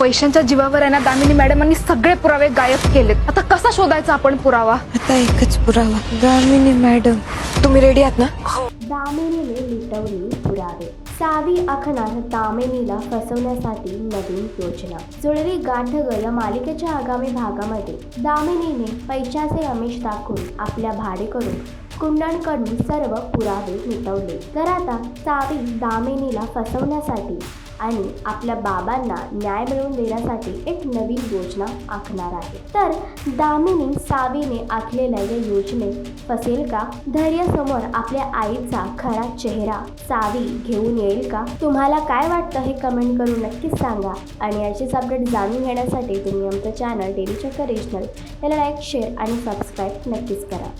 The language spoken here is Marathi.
पैशांच्या जीवावर आहे ना दामिनी मॅडमांनी सगळे पुरावे गायब केलेत। आता कसा शोधायचा आपण पुरावा? आता एकच पुरावा। दामिनी मॅडम तुम्ही रेडी आहात ना? दामिनीने लुटवले पुरावे। सावी आखणार दामिनीला फसवण्यासाठी नवीन योजना। जुळली गाठ या मालिकेच्या आगामी भागामध्ये दामिनीने पैशाचे आमिष दाखवून आपल्या भाडेकरू कुंडणकडून सर्व पुरावे लुटवले। तर आता सावी दामिनीला फसवण्यासाठी आणि आपल्या बाबांना न्याय मिळवून देण्यासाठी एक नवीन योजना आखणार आहे। तर दामिनी सावीने आखलेल्या या योजनेत फसेल का? धैर्यासमोर आपल्या आईचा खरा चेहरा सावी घेऊन येईल का? तुम्हाला काय वाटतं हे कमेंट करून नक्कीच सांगा। आणि याचीच अपडेट जाणून घेण्यासाठी तुम्ही आमचं चॅनल डेली चक्कर रिजनल याला लाईक, शेअर आणि सबस्क्राईब नक्कीच करा।